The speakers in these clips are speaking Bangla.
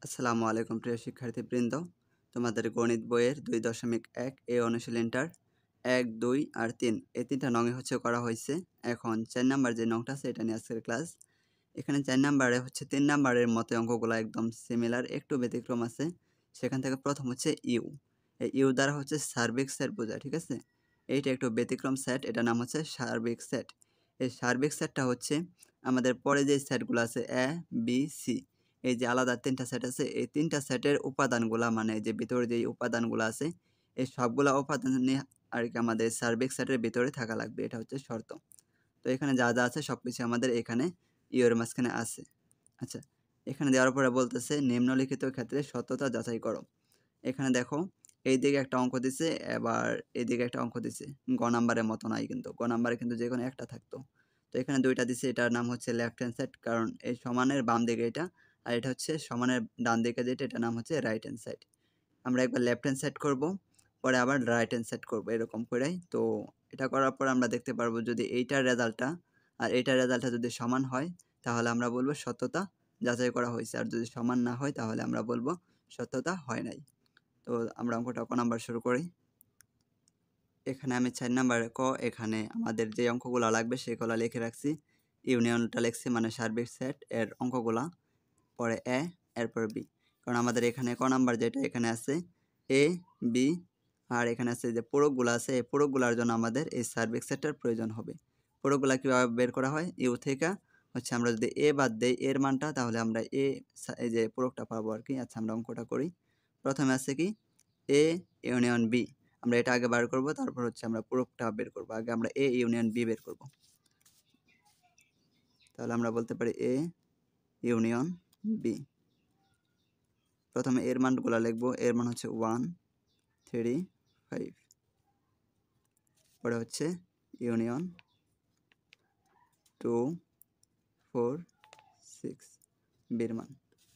আসসালামু আলাইকুম প্রিয় শিক্ষার্থীবৃন্দ। তোমাদের গণিত বইয়ের 2.1 এই অনুশীলনটার 1, 2 আর 3 এই 3টা নঙে হচ্ছে করা হয়েছে। এখন 4 নাম্বার যে নংটা আছে এটা নিয়ে আজকের ক্লাস। এখানে 4 নাম্বারে হচ্ছে 3 নাম্বারের মতো অঙ্কগুলো একদম সিমিলার, একটু ব্যতিক্রম আছে। সেখান থেকে প্রথম হচ্ছে ইউ। এই ইউ দ্বারা হচ্ছে সার্বিক সেট বোঝায়, ঠিক আছে? এইটা একটু ব্যতিক্রম সেট, এটার নাম হচ্ছে সার্বিক সেট। এই সার্বিক সেটটা হচ্ছে আমাদের পরে যে সেটগুলো আছে এ, বি, সি, এই যে আলাদা 3টা সেট আছে, এই 3টা সেটের উপাদানগুলা মানে যে ভিতরে যেই উপাদানগুলো আছে এই সবগুলা উপাদান নিয়ে আর কি আমাদের সার্বিক সেটের ভিতরে থাকা লাগবে, এটা হচ্ছে শর্ত। তো এখানে যা যা আছে সবকিছু আমাদের এখানে ইউর মাঝখানে আছে। আচ্ছা, এখানে দেওয়ার পরে বলতেছে নিম্নলিখিত ক্ষেত্রে সত্যতা যাচাই করো। এখানে দেখো এইদিকে একটা অঙ্ক দিছে, এবার এইদিকে একটা অঙ্ক দিছে। গ নাম্বারের মতো নাই, কিন্তু গ নাম্বারে কিন্তু যে কোনো একটা থাকতো। তো এখানে দুইটা দিছে, এটার নাম হচ্ছে লেফট হ্যান্ড সাইড, কারণ এই সমানের বাম দিকে এটা, আর এটা হচ্ছে সমানের ডান দিকে যেটা, এটার নাম হচ্ছে রাইট হ্যান্ড সাইড। আমরা একবার লেফট হ্যান্ড সাইড করবো, পরে আবার রাইট হ্যান্ড সাইড করবো, এরকম করেই। তো এটা করার পর আমরা দেখতে পারবো যদি এইটার রেজাল্টটা আর এইটার রেজাল্টটা যদি সমান হয় তাহলে আমরা বলবো সত্যতা যাচাই করা হয়েছে, আর যদি সমান না হয় তাহলে আমরা বলবো সত্যতা হয় নাই। তো আমরা অঙ্কটা ক নাম্বার শুরু করি। এখানে আমি 4 নাম্বার ক, এখানে আমাদের যে অঙ্কগুলো লাগবে সেগুলো লিখে রাখছি। ইউনিয়নটা লিখছি মানে সার্বিক সেট এর অঙ্কগুলা, পরে এ, এরপর বি। কারণ আমাদের এখানে ক নাম্বার যেটা এখানে আছে এ, বি, আর এখানে আছে যে পূরকগুলো আছে, এই পূরকগুলোর জন্য আমাদের এই সার্বিক সেটটার প্রয়োজন হবে। পূরকগুলা কীভাবে বের করা হয়? ইউ থেকে হচ্ছে আমরা যদি এ বাদ দেই এর মানটা, তাহলে আমরা এই যে পূরকটা পাবো আর কি। আচ্ছা, আমরা অঙ্কটা করি। প্রথমে আছে কি এ ইউনিয়ন বি, আমরা এটা আগে বার করব, তারপর হচ্ছে আমরা পূরকটা বের করব। আগে আমরা এ ইউনিয়ন বি বের করব। তাহলে আমরা বলতে পারি এ ইউনিয়ন বি। প্রথমে এর মানগুলো লিখবো, এর মান হচ্ছে 1, 3, 5। পরে হচ্ছে ইউনিয়ন 2, 4, 6 বির মান।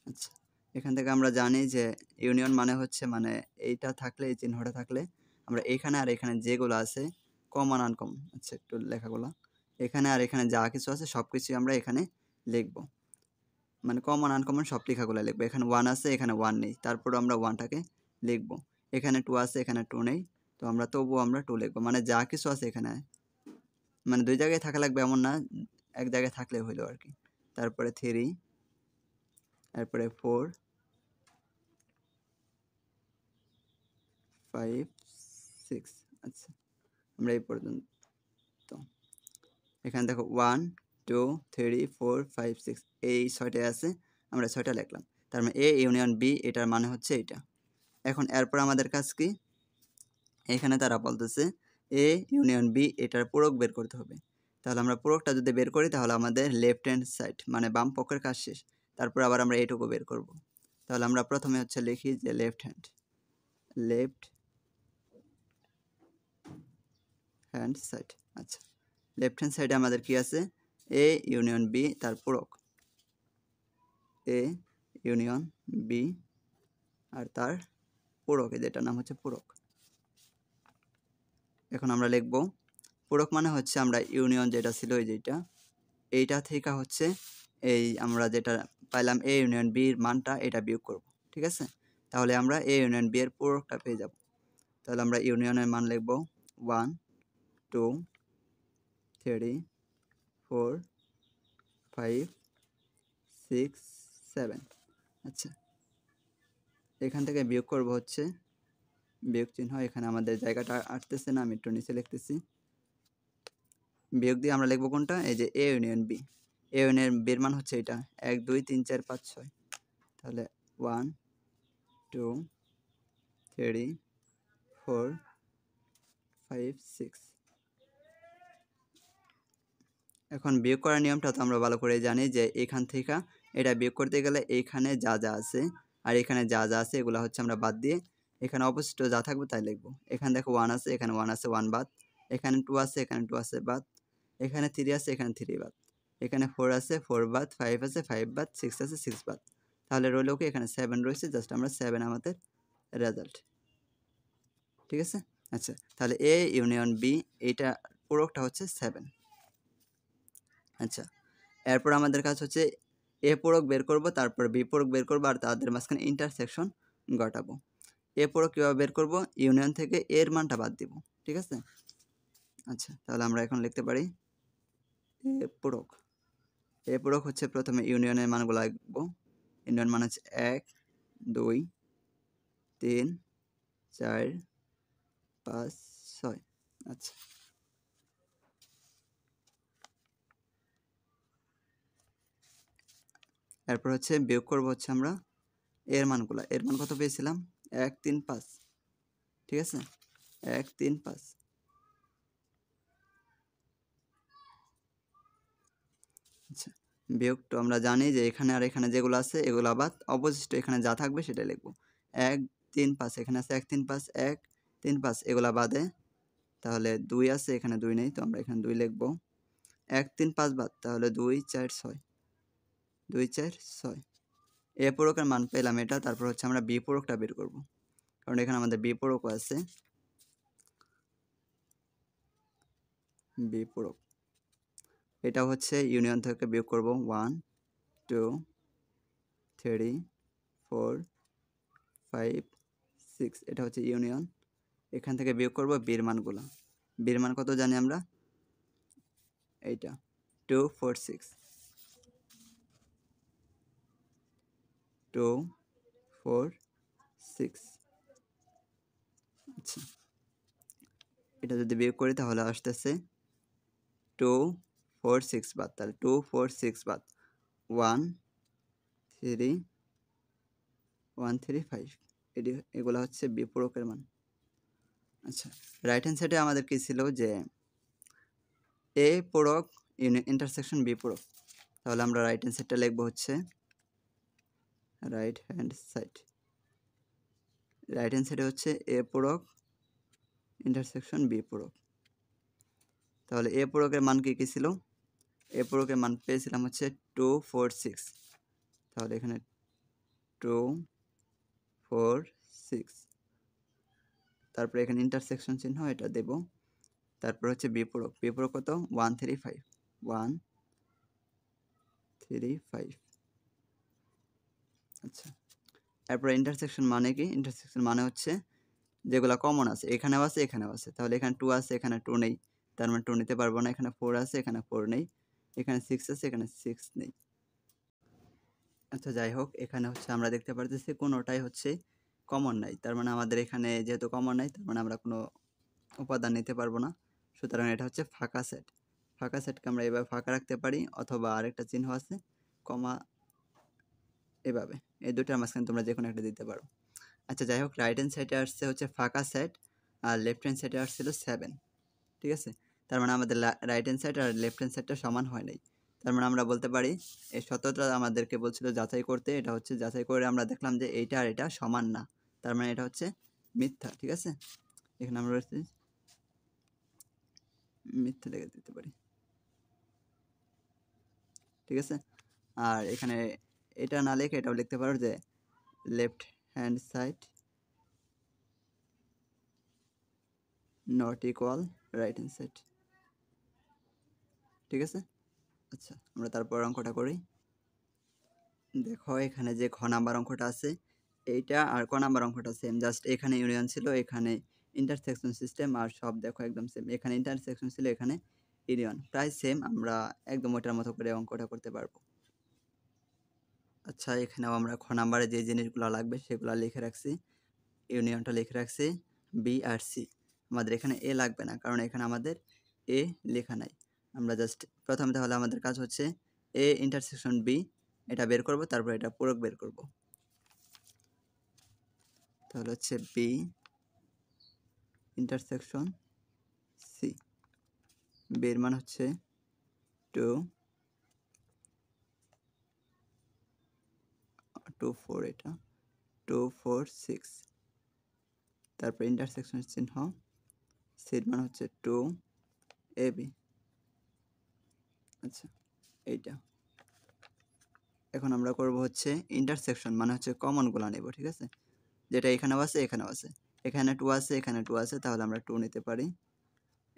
আচ্ছা, এখান থেকে আমরা জানি যে ইউনিয়ন মানে হচ্ছে মানে এইটা থাকলে, এই চিহ্নটা থাকলে আমরা এখানে আর এখানে যেগুলো আছে কমন আনকমন, আচ্ছা একটু লেখাগুলো এখানে আর এখানে যা কিছু আছে সব কিছুই আমরা এখানে লিখব, মানে কমন আনকমন সব লেখাগুলো লিখবো। এখানে 1 আছে, এখানে 1 নেই, তারপর আমরা 1টাকে লিখবো। এখানে 2 আছে, এখানে 2 নেই, তো আমরা তবুও আমরা 2 লিখবো। মানে যা কিছু আছে এখানে, মানে দুই জায়গায় থাকা লাগবে এমন না, এক জায়গায় থাকলে হইলো আর কি। তারপরে 3, তারপরে 4, 5, 6। আচ্ছা, আমরা এই পর্যন্ত। এখানে দেখো 1, 2, 3, 4, 5, 6 এই 6টাই আছে, আমরা 6টা লিখলাম। তার মানে এ ইউনিয়ন বি, এটার মানে হচ্ছে এইটা। এখন এরপর আমাদের কাজ কি? এখানে তারা বলতেছে এ ইউনিয়ন বি, এটার পূরক বের করতে হবে। তাহলে আমরা পূরকটা যদি বের করি তাহলে আমাদের লেফট হ্যান্ড সাইড মানে বাম পক্ষের কাজ শেষ। তারপর আবার আমরা এইটুকু বের করব। তাহলে আমরা প্রথমে হচ্ছে লিখি যে লেফট হ্যান্ড সাইড। আচ্ছা, লেফট হ্যান্ড সাইডে আমাদের কি আছে? এ ইউনিয়ন বি, তার পূরক এ ইউনিয়ন বি আর তার পূরক, যেটার নাম হচ্ছে পূরক। এখন আমরা লিখব পূরক মানে হচ্ছে আমরা ইউনিয়ন যেটা ছিল এই যেটা, এইটা থেকে হচ্ছে এই আমরা যেটা পাইলাম এ ইউনিয়ন বির মানটা, এটা বিয়োগ করব, ঠিক আছে? তাহলে আমরা এ ইউনিয়ন বি এর পূরকটা পেয়ে যাব। তাহলে আমরা ইউনিয়নের মান লিখব 1, 2, 3, 4, 5, 6, 7। আচ্ছা, এখান থেকে বিয়োগ করব হচ্ছে বিয়োগ চিহ্ন, এখানে আমাদের জায়গাটা আসতেছে না, আমি একটু নিচে লিখতেছি। বিয়োগ দিয়ে আমরা লিখব কোনটা? এই যে A union B. A union বির মান হচ্ছে এটা 1, 2, 3, 4, 5, 6। তাহলে 1, 2, 3, 4, 5, 6। এখন বিয়োগ করার নিয়মটা তো আমরা ভালো করে জানি যে এখান থেকে এটা বিয়োগ করতে গেলে এইখানে যা যা আছে আর এখানে যা যা আছে এগুলো হচ্ছে আমরা বাদ দিয়ে এখানে অবশিষ্ট যা থাকবে তাই লিখবো। এখানে দেখো 1 আছে, এখানে 1 আছে, 1 বাদ। এখানে 2 আছে, এখানে 2 আছে, বাদ। এখানে 3 আছে, এখানে 3 বাদ। এখানে 4 আছে, 4 বাদ। 5 আছে, 5 বাদ। 6 আছে, 6 বাদ। তাহলে রইল কি? এখানে 7 রয়েছে, জাস্ট আমরা 7 আমাদের রেজাল্ট, ঠিক আছে? আচ্ছা, তাহলে এ ইউনিয়ন বি এইটা পূরকটা হচ্ছে 7। আচ্ছা, এরপর আমাদের কাজ হচ্ছে এ পূরক বের করব, তারপর বি পূরক বের করব, আর তাদের মাঝখানে ইন্টারসেকশন ঘটাবো। এ পূরক কীভাবে বের করব? ইউনিয়ন থেকে এর মানটা বাদ দিব, ঠিক আছে। আচ্ছা, তাহলে আমরা এখন লিখতে পারি এ পূরক। এ পূরক হচ্ছে প্রথমে ইউনিয়নের মানগুলো লিখবো। ইউনিয়ন মান হচ্ছে 1 2 3 4 5 6। আচ্ছা, এরপর হচ্ছে বিয়োগ করব হচ্ছে আমরা এর মানগুলো। এর মান কত পেয়েছিলাম? 1 3 5, ঠিক আছে, 1 3 5। আচ্ছা, বিয়োগ তো আমরা জানি যে এখানে আর এখানে যেগুলো আছে এগুলো বাদ, অবশিষ্ট এখানে যা থাকবে সেটা লিখব। 1 3 5, এখানে আছে 1 3 5, 1 3 5 এগুলা বাদে, তাহলে 2 আছে, এখানে 2 নেই, তো আমরা এখানে 2 লিখব। 1 3 5 বাদ, তাহলে 2 4 6, 2 4 6। এ পূরকের মান পেলাম এটা। তারপর হচ্ছে আমরা বি পূরকটা বের করব, কারণ এখানে আমাদের বি পূরকও আছে। বি পূরক এটা হচ্ছে ইউনিয়ন থেকে বিয়োগ করব 1 2 3 4 5 6, এটা হচ্ছে ইউনিয়ন। এখান থেকে বিয়োগ করব বির মানগুলো। বির মান কত জানি আমরা? এইটা 2 4 6, 2 4 6। আচ্ছা, এটা যদি বিয়োগ করি তাহলে আসতেছে 2 4 6 বাদ, তাহলে 2 4 6 বাদ 1 3 1 3 5, এগুলো হচ্ছে বি পূরকের মান। আচ্ছা, রাইট হ্যান্ড সাইডে আমাদের কি ছিল যে এ পূরক ইন্টারসেকশন বি পূরক। তাহলে আমরা রাইট হ্যান্ড সাইডটা লিখবো হচ্ছে right hand side. Right hand সাইডে হচ্ছে এ পূরক ইন্টারসেকশন বি পূরক। তাহলে এ পূরকের মান কি ছিল? এ পূরকের মান পেয়েছিলাম হচ্ছে 2 4 6, তাহলে এখানে 2 4 6, তারপরে এখানে ইন্টারসেকশন চিহ্ন এটা দেব। তারপর হচ্ছে বি পূরক। বি পূরক কত? 1 3 5, 1 3 5। আচ্ছা, এরপরে ইন্টারসেকশন মানে কি? ইন্টারসেকশন মানে হচ্ছে যেগুলো কমন আছে, এখানেও আছে এখানেও আছে। তাহলে এখানে 2 আছে, এখানে 2 নেই, তার মানে 2 নিতে পারবো না। এখানে 4 আছে, এখানে 4 নেই, এখানে 6 আছে, এখানে 6 নেই। আচ্ছা, যাই হোক, এখানে হচ্ছে আমরা দেখতে পারতেছি কোনোটাই হচ্ছে কমন নাই। তার মানে আমাদের এখানে যেহেতু কমন নাই, তার মানে আমরা কোনো উপাদান নিতে পারবো না। সুতরাং এটা হচ্ছে ফাঁকা সেট। ফাঁকা সেটকে আমরা এভাবে ফাঁকা রাখতে পারি, অথবা আরেকটা চিহ্ন আছে কমা, এভাবে। এই দুটার মাঝখানে তোমরা যে কোনো একটা দিতে পারো। আচ্ছা, যাই হোক, রাইট হ্যান্ড সাইডে আসছে হচ্ছে ফাঁকা সেট, আর লেফট হ্যান্ড সাইডে আসছিল 7, ঠিক আছে। তার মানে আমাদের রাইট হ্যান্ড সাইড আর লেফট হ্যান্ড সাইডটা সমান হয় নাই। তার মানে আমরা বলতে পারি এই সত্যটা আমাদেরকে বলছিল যাচাই করতে, এটা হচ্ছে যাচাই করে আমরা দেখলাম যে এইটা আর এটা সমান না, তার মানে এটা হচ্ছে মিথ্যা, ঠিক আছে। এখানে আমরা মিথ্যা লিখে দিতে পারি, ঠিক আছে। আর এখানে এটা না লিখে এটাও লিখতে পারো যে left hand side not equal right hand side, ঠিক আছে। আচ্ছা, আমরা তারপর অঙ্কটা করি। দেখো, এখানে যে খ নাম্বার অঙ্কটা আছে এইটা আর ক নাম্বার অঙ্কটা সেম, জাস্ট এখানে ইউনিয়ন ছিল, এখানে ইন্টারসেকশন সিস্টেম, আর সব দেখো একদম সেম। এখানে ইন্টারসেকশন ছিল, এখানে ইউনিয়ন, প্রায় সেম। আমরা একদম ওটার মতো করে অঙ্কটা করতে পারবো। আচ্ছা, এখানেও আমরা খ নাম্বারে যে জিনিসগুলো লাগবে সেগুলো লিখে রাখছি। ইউনিয়নটা লিখে রাখছি বি আর সি। আমাদের এখানে এ লাগবে না, কারণ এখানে আমাদের এ লেখা নাই। আমরা জাস্ট প্রথমে তাহলে আমাদের কাজ হচ্ছে এ ইন্টারসেকশন বি এটা বের করব, তারপর এটা পূরক বের করব। তাহলে হচ্ছে বি ইন্টারসেকশন সি, বির মান হচ্ছে 2 2 4, এটা 2 4 6, তারপর ইন্টারসেকশন চিহ্ন, সির মান হচ্ছে 2 এ বি। আচ্ছা, এইটা এখন আমরা করব হচ্ছে ইন্টারসেকশন, মানে হচ্ছে কমনগুলো নেব, ঠিক আছে। যেটা এখানেও আছে এখানেও আছে, এখানে 2 আছে, এখানে 2 আছে, তাহলে আমরা 2 নিতে পারি।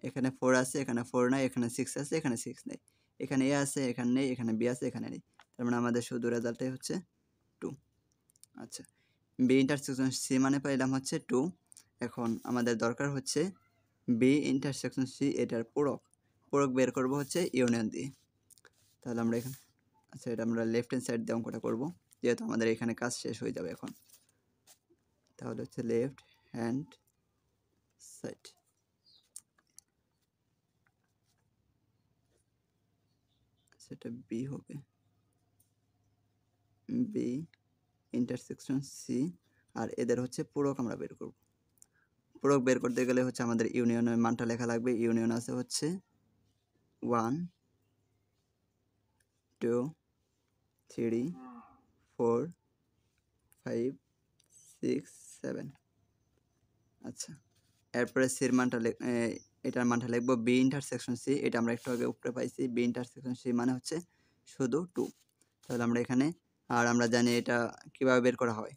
এখানে 4 আছে, এখানে 4 নাই, এখানে 6 আছে, এখানে 6 নেই, এখানে এ আছে, এখানে নেই, এখানে বি আছে, এখানে নেই, তার মানে আমাদের শুধু রেজাল্টটাই হচ্ছে 2। আচ্ছা, বি ইন্টারসেকশন সি মানে পাইলাম হচ্ছে 2। এখন আমাদের দরকার হচ্ছে বি ইন্টারসেকশন সি এটার পূরক বের করব হচ্ছে ইউনিয়ন দিয়ে। তাহলে আমরা এখানে আচ্ছা এটা আমরা লেফট হ্যান্ড সাইড দিয়ে অঙ্কটা করবো, যেহেতু আমাদের এখানে কাজ শেষ হয়ে যাবে এখন। তাহলে হচ্ছে লেফট হ্যান্ড সাইড, সেটা বি হবে, বি ইন্টারসেকশন সি, আর এদের হচ্ছে পূরক আমরা বের করব। পূরক বের করতে গেলে হচ্ছে আমাদের ইউনিয়নের মানটা লেখা লাগবে। ইউনিয়ন আছে হচ্ছে 1 2 3 4 5 6 7। আচ্ছা, এরপরে সির মানটা এটার মানটা লিখবো বি ইন্টারসেকশন সি, এটা আমরা একটু আগে উপরে পাইছি। বি ইন্টারসেকশন সি মানে হচ্ছে শুধু 2। তাহলে আমরা এখানে, আর আমরা জানি এটা কিভাবে বের করা হয়,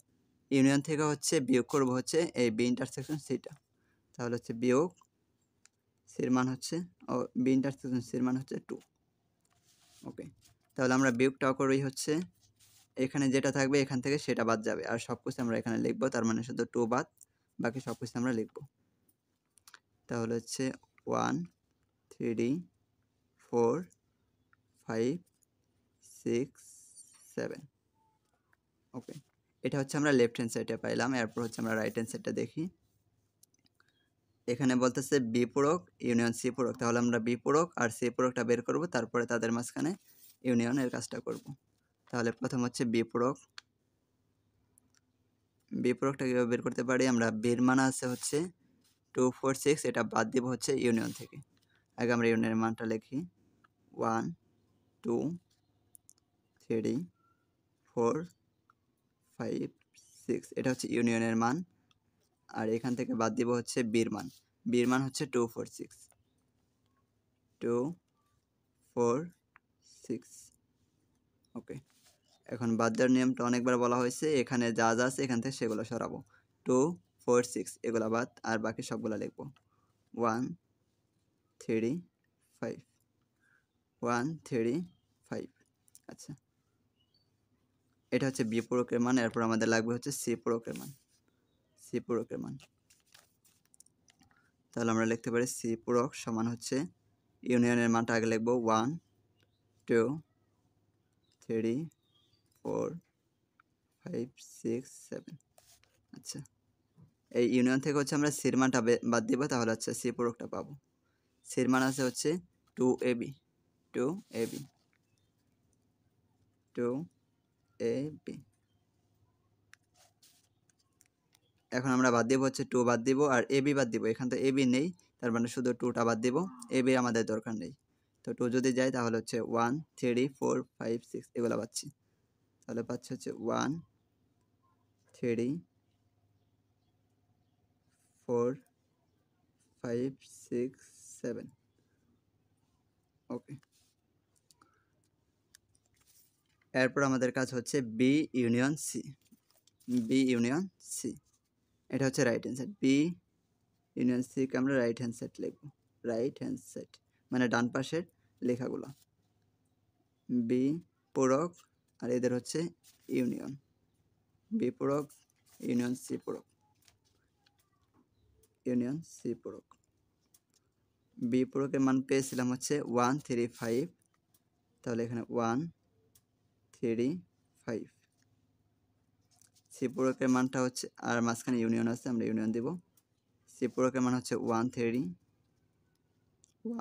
ইউনিয়ন থেকে হচ্ছে বিয়োগ করব হচ্ছে এই বি ইন্টারসেকশন সিটা। তাহলে হচ্ছে বিয়োগ সির মান হচ্ছে, ও বি ইন্টারসেকশন সির মান হচ্ছে 2। ওকে, তাহলে আমরা বিয়োগটাও করি হচ্ছে এখানে যেটা থাকবে এখান থেকে সেটা বাদ যাবে, আর সব কিছু আমরা এখানে লিখবো। তার মানে শুধু 2 বাদ, বাকি সব কিছু আমরা লিখবো। তাহলে হচ্ছে 1 3 4 5 6 7। ওকে, এটা হচ্ছে আমরা লেফট হ্যান্ড সাইডে পাইলাম। এরপর হচ্ছে আমরা রাইট হ্যান্ড সাইডটা দেখি। এখানে বলতেছে বি পূরক ইউনিয়ন সি পূরক। তাহলে আমরা বি পূরক আর সি পূরকটা বের করব, তারপরে তাদের মাঝখানে ইউনিয়নের কাজটা করব। তাহলে প্রথম হচ্ছে বি পূরক। বি পূরকটা কীভাবে বের করতে পারি, আমরা বির মান আছে হচ্ছে 2 4 6, এটা বাদ দিব হচ্ছে ইউনিয়ন থেকে। আগে আমরা ইউনিয়নের মানটা লিখি 1 2 3 4 5 6, এটা হচ্ছে ইউনিয়নের মান। আর এখান থেকে বাদ দিব হচ্ছে বির মান। বির মান হচ্ছে 2 4 6 2 4 6। ওকে, এখন বাদ দেওয়ার নিয়মটা অনেকবার বলা হয়েছে, এখানে যা যা আছে এখান থেকে সেগুলো সরাবো। 2 4 6 এগুলো বাদ, আর বাকি সবগুলো লিখবো 1 3 5 1 3 5। আচ্ছা, এটা হচ্ছে বি পূরকের মান। এরপর আমাদের লাগবে হচ্ছে সি পূরকের মান। সি পূরকের মান, তাহলে আমরা লিখতে পারি সি পূরক সমান হচ্ছে ইউনিয়নের মানটা আগে লিখবো 1 2 3 4 5 6 7। আচ্ছা, এই ইউনিয়ন থেকে হচ্ছে আমরা সির মানটা বাদ দিব, তাহলে হচ্ছে সি পূরকটা পাবো। সির মান আছে হচ্ছে 2ab 2ab 2ab। এখন আমরা বাদ দিব হচ্ছে 2 বাদ দিব আর ab বাদ দিব। এখান তো ab নেই, তার মানে শুধু 2টা বাদ দিব, ab আমাদের দরকার নেই। তো 2 যদি যায় তাহলে হচ্ছে 1 3 4 5 6 এগুলো পাচ্ছি। তাহলে পাচ্ছি হচ্ছে 1 3 4 5 6 7। ওকে, এরপর আমাদের কাজ হচ্ছে B union C. B union C, এটা হচ্ছে right hand side. B union সিকে আমরা রাইট হ্যান্ড সাইড লিখবো। রাইট হ্যান্ড সাইড মানে ডান পাশের লেখাগুলো। বি পূরক আর এদের হচ্ছে ইউনিয়ন। বি পূরক ইউনিয়ন সি পূরক, ইউনিয়ন সি পূরক। বি পূরকের মান পেয়েছিলাম হচ্ছে 1 3 5, তাহলে এখানে 1 3 5। সি পূরকের মানটা হচ্ছে, আর মাঝখানে ইউনিয়ন আছে, আমরা ইউনিয়ন দিব। সি পূরকের মান হচ্ছে 1 3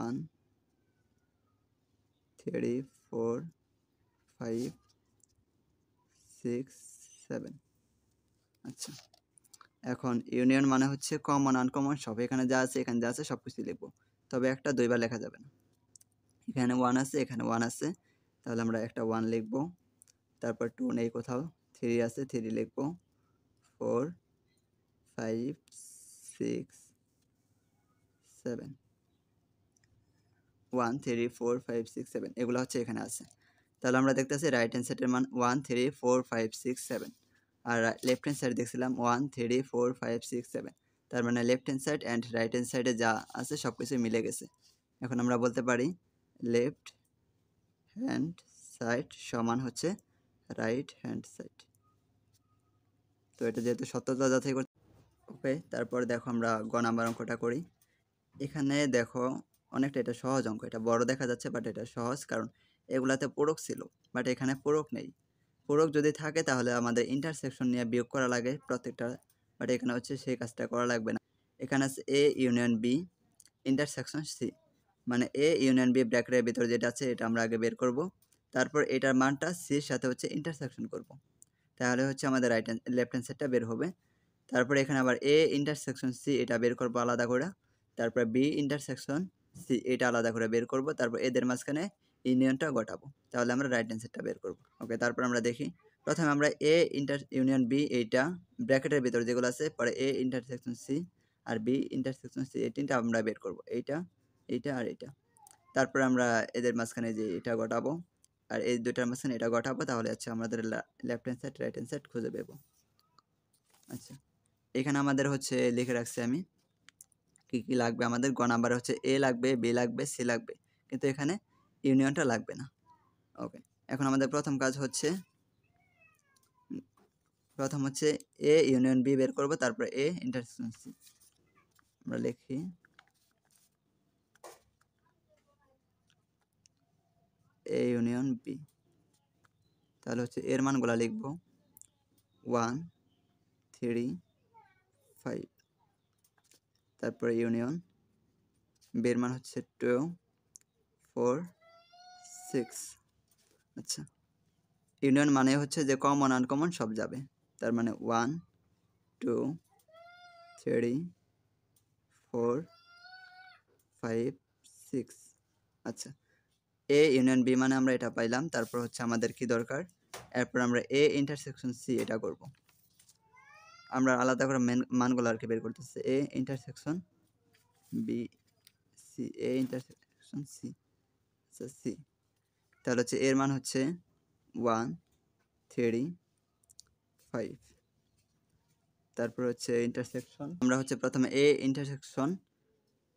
1 3 4 5 6 7। আচ্ছা, এখন ইউনিয়ন মানে হচ্ছে কমন আনকমন সব, এখানে যা আছে এখানে যা আছে সব কিছু লিখবো, তবে একটা দুইবার লেখা যাবে না। এখানে 1 আছে এখানে 1 আছে, তাহলে আমরা একটা 1 লিখবো। তারপর 2 নেই কোথাও, 3 আছে 3 লিখবো, 4 5 6 7 1 3 4 5 6 7 এগুলো হচ্ছে এখানে আছে। তাহলে আমরা দেখতেছি রাইট হ্যান্ড সাইডের মান 1 3 4 5 6 7, আর লেফট হ্যান্ড সাইড দেখছিলাম 1 3 4 5 6 7। তার মানে left hand side and right hand সাইডে যা আছে সব কিছু মিলে গেছে। এখন আমরা বলতে পারি লেফট হ্যান্ড সাইড সমান হচ্ছে রাইট হ্যান্ড সাইড। তো এটা যেহেতু সত্যতা যাচাই করতে ওকে। তারপর দেখো আমরা গ নাম্বার অঙ্কটা করি। এখানে দেখো অনেকটা এটা সহজ অঙ্ক, এটা বড় দেখা যাচ্ছে বাট এটা সহজ, কারণ এগুলাতে পূরক ছিল বাট এখানে পূরক নেই। পূরক যদি থাকে তাহলে আমাদের ইন্টারসেকশন নিয়ে বিয়োগ করা লাগে প্রত্যেকটা, বাট এখানে হচ্ছে সেই কাজটা করা লাগবে না। এখানে আছে A union B intersection C, মানে এ ইউনিয়ন বি ব্র্যাকেটের ভিতরে যেটা আছে এটা আমরা আগে বের করব, তারপর এটার মানটা সির সাথে হচ্ছে ইন্টারসেকশন করব, তাহলে হচ্ছে আমাদের রাইট হ্যান্ড লেফট হ্যান্ড সাইডটা বের হবে। তারপরে এখানে আবার এ ইন্টারসেকশন সি এটা বের করব আলাদা করে, তারপরে বি ইন্টারসেকশন সি এটা আলাদা করে বের করব, তারপর এদের মাঝখানে ইউনিয়নটা ঘটাবো, তাহলে আমরা রাইট হ্যান্ড সাইডটা বের করব। ওকে, তারপর আমরা দেখি প্রথমে আমরা এ ইউনিয়ন বি এইটা ব্র্যাকেটের ভিতরে যেগুলো আছে, পরে এ ইন্টারসেকশন সি আর বি ইন্টারসেকশন সি এই তিনটা আমরা বের করব, এইটা এইটা আর এইটা। তারপর আমরা এদের মাঝখানে যে এটা ঘটাবো আর এই দুটার মাঝখানে এটা ঘটাবো, তাহলে হচ্ছে আমাদের left hand side right hand side খুঁজে পেব। আচ্ছা, এখানে আমাদের হচ্ছে লিখে রাখছি আমি কি কি লাগবে আমাদের। গ নাম্বারে হচ্ছে এ লাগবে, বি লাগবে, সি লাগবে, কিন্তু এখানে ইউনিয়নটা লাগবে না। ওকে, এখন আমাদের প্রথম কাজ হচ্ছে এ ইউনিয়ন বি বের করব, তারপরে এ ইন্টারসেকশন সি। আমরা লিখি এ ইউনিয়ন বি, তাহলে হচ্ছে এর মানগুলা লিখব 1 3 5, তারপরে ইউনিয়ন বির মান হচ্ছে 2 4 6। আচ্ছা, ইউনিয়ন মানে হচ্ছে যে কমন আনকমন সব যাবে, তার মানে 1 2 3 4 5 6। আচ্ছা, এ ইউনিয়ন বি মানে আমরা এটা পাইলাম, তারপর হচ্ছে আমাদের কি দরকার, এরপর আমরা এ ইন্টারসেকশন সি এটা করব। আমরা আলাদা করে মানগুলো আর কি বের করতেছি, A intersection B C, A intersection C. আচ্ছা সি, তাহলে হচ্ছে এর মান হচ্ছে 1 3 5, তারপর হচ্ছে ইন্টারসেকশন আমরা হচ্ছে প্রথমে এ ইন্টারসেকশন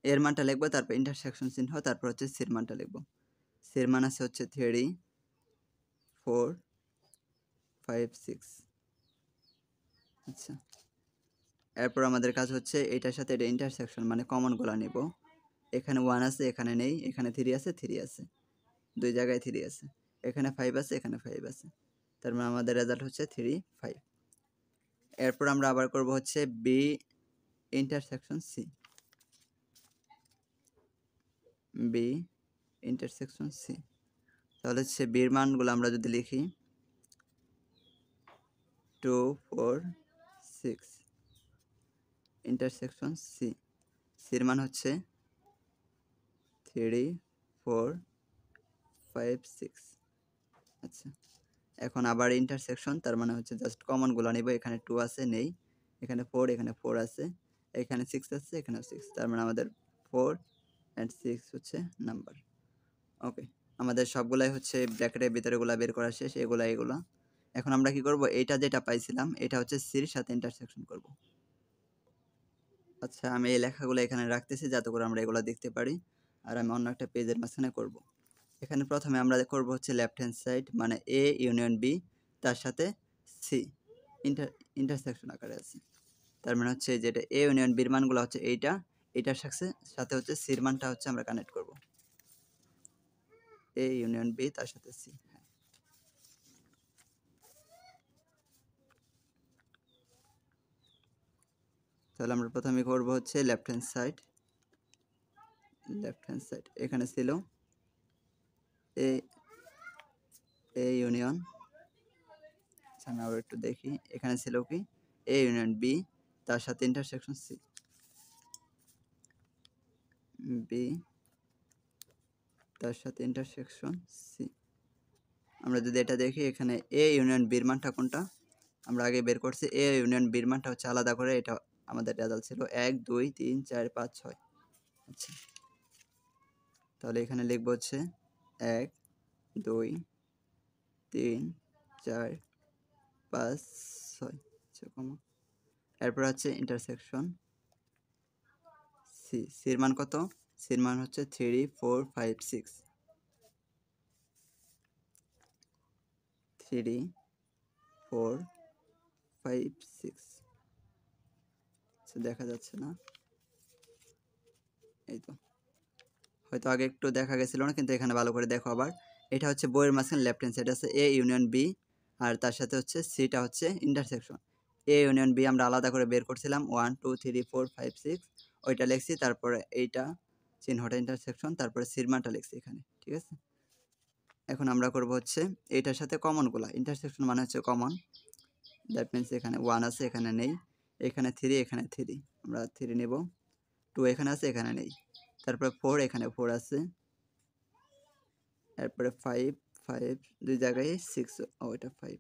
এর মানটা লিখবো, তারপর ইন্টারসেকশন চিহ্ন, তারপর হচ্ছে সির মানটা লিখবো। সির মান আছে হচ্ছে 3 4 5 6। আচ্ছা, এরপর আমাদের কাজ হচ্ছে এটার সাথে এটা ইন্টারসেকশন মানে কমনগুলো নিব। এখানে 1 আছে, এখানে নেই, এখানে 3 আছে, 3 আছে, দুই জায়গায় 3 আছে, এখানে 5 আছে, এখানে 5 আছে, তার মানে আমাদের রেজাল্ট হচ্ছে 3 5। এরপর আমরা আবার করব হচ্ছে B intersection C, B intersection C, তাহলে হচ্ছে বির মানগুলো আমরা যদি লিখি 2 4 6, ইন্টারসেকশন সি, সির মান হচ্ছে 3 4 5 6। আচ্ছা, এখন আবার ইন্টারসেকশন, তার মানে হচ্ছে জাস্ট কমনগুলো নিব, এখানে 2 আছে নেই, এখানে 4, এখানে 4 আছে, এখানে 6 আছে, এখানেও 6, তার মানে আমাদের 4 অ্যান্ড 6 হচ্ছে নাম্বার। ওকে, আমাদের সবগুলাই হচ্ছে ব্র্যাকেটের ভিতরেগুলা বের করা শেষ, এগুলা। এখন আমরা কি করব, এটা যেটা পাইছিলাম এটা হচ্ছে সির সাথে ইন্টারসেকশন করব। আচ্ছা, আমি এই লেখাগুলো এখানে রাখতেছি যাতে করে আমরা এগুলো দেখতে পারি, আর আমি অন্য একটা পেজের মাঝখানে করব। এখানে প্রথমে আমরা করব হচ্ছে লেফট হ্যান্ড সাইড মানে এ ইউনিয়ন বি, তার সাথে সি ইন্টারসেকশন আকারে আছে, তার মানে হচ্ছে যেটা এ ইউনিয়ন বির মানগুলো হচ্ছে এইটার সাথে হচ্ছে সির মানটা হচ্ছে আমরা কানেক্ট করব, এ ইউনিয়ন বি তার সাথে সি। তাহলে আমরা প্রথমে করব হচ্ছে লেফট হ্যান্ড সাইড, এখানে ছিল এ ইউনিয়ন, আমি আবার একটু দেখি, এখানে ছিল কি এ ইউনিয়ন বি তার সাথে ইন্টারসেকশন সি, বি তার সাথে ইন্টারসেকশন সি। আমরা যদি এটা দেখি এখানে এ ইউনিয়ন বির মানটা কোনটা আমরা আগে বের করছি, এ ইউনিয়ন বির মানটা হচ্ছে আলাদা করে, এটা আমাদের রেজাল্ট ছিল 1 2 3 4 5 6। আচ্ছা, তাহলে এখানে লিখবো হচ্ছে 1 2 3 4 5 6। আচ্ছা, কমা, এরপর হচ্ছে ইন্টারসেকশন সি, সির মান কত, সির মান হচ্ছে 3 4 5 6। 3 4 5 6 দেখা যাচ্ছে না, এই তো হয়তো আগে একটু দেখা গেছিল না, কিন্তু এখানে ভালো করে দেখো আবার। এটা হচ্ছে বইয়ের মাঝখানে লেফট হ্যান্ড সাইড আছে এ ইউনিয়ন বি, আর তার সাথে হচ্ছে সিটা হচ্ছে ইন্টারসেকশন। এ ইউনিয়ন বি আমরা আলাদা করে বের করছিলাম 1 2 3 4 5 6, ওইটা লিখছি, তারপরে এইটা চিহ্নটা ইন্টারসেকশন, তারপরে সির মানটা লিখছি এখানে, ঠিক আছে। এখন আমরা করব হচ্ছে এইটার সাথে কমনগুলা, ইন্টারসেকশন মানে হচ্ছে কমন, দ্যাট মিনস এখানে 1 আছে এখানে নেই, এখানে 3 এখানে 3, আমরা 3 নেব, 2 এখানে আছে এখানে নেই, তারপরে 4 এখানে 4 আছে, এরপরে 5 5 দুই জায়গায় 6, ও এটা 5,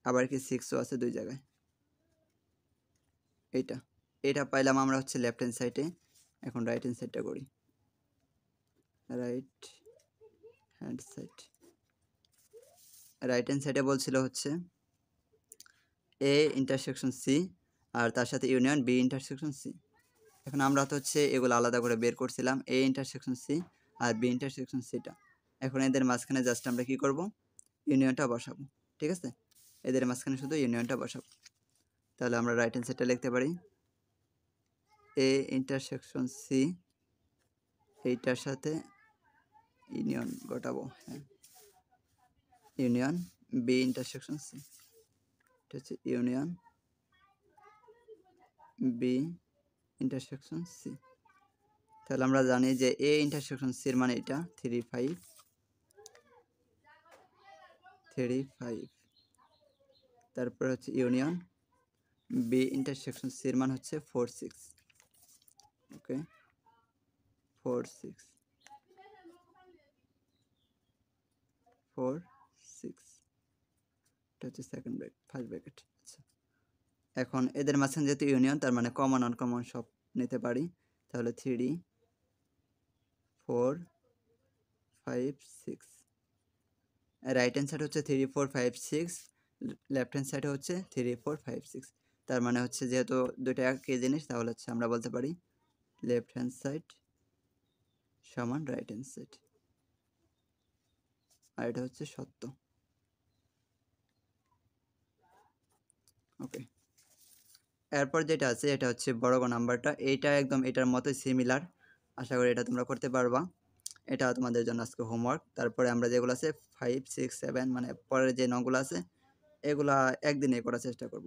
আবার কি 6ও আছে দুই জায়গায়, এটা পাইলাম আমরা হচ্ছে লেফট হ্যান্ড সাইডে। এখন রাইট হ্যান্ড সাইডটা করি, রাইট হ্যান্ড সাইডে বলছিল হচ্ছে এ ইন্টারসেকশন সি আর তার সাথে ইউনিয়ন বি ইন্টারসেকশন সি। এখন আমরা তো হচ্ছে এগুলো আলাদা করে বের করছিলাম, এ ইন্টারসেকশন সি আর বি ইন্টারসেকশন সিটা। এখন এদের মাঝখানে জাস্ট আমরা কি করব, ইউনিয়নটা বসাবো, ঠিক আছে। এদের মাঝখানে শুধু ইউনিয়নটা বসাবো, তাহলে আমরা রাইট হ্যান্ড সাইডটা লিখতে পারি এ ইন্টারসেকশন সি, এইটার সাথে ইউনিয়ন ঘটাবো, হ্যাঁ, ইউনিয়ন বি ইন্টারসেকশন সি, এটা হচ্ছে ইউনিয়ন বি ইন্টারসেকশন সি। তাহলে আমরা জানি যে এ ইন্টারসেকশন সির মানে এটা 3 5 3 5, তারপরে হচ্ছে ইউনিয়ন বি ইন্টারসেকশন সির মান হচ্ছে 4 6, ওকে 4 6 4 6, এটা হচ্ছে সেকেন্ড ব্র্যাকেট, ফার্স্ট ব্র্যাকেট। আচ্ছা, এখন এদের মাঝখানে যেহেতু ইউনিয়ন, তার মানে কমন আনকমন সব নিতে পারি, তাহলে 3 4 5 6, রাইট হ্যান্ড সাইড হচ্ছে 3 4 5 6, লেফট হ্যান্ড সাইডে হচ্ছে 3 4 5 6, তার মানে হচ্ছে যেহেতু দুইটা একই জিনিস, তাহলে হচ্ছে আমরা বলতে পারি লেফট হ্যান্ড সাইড সমান রাইট হ্যান্ড সাইড, আর এটা হচ্ছে সত্য, ওকে। এরপর যেটা আছে এটা হচ্ছে বড় নাম্বারটা, এইটা একদম এটার মতোই সিমিলার, আশা করি এটা তোমরা করতে পারবা। এটা তোমাদের জন্য আজকে হোমওয়ার্ক। তারপরে আমরা যেগুলো আছে 5 6 7 মানে পরের যে নংগুলো আছে এগুলা একদিনে করার চেষ্টা করব।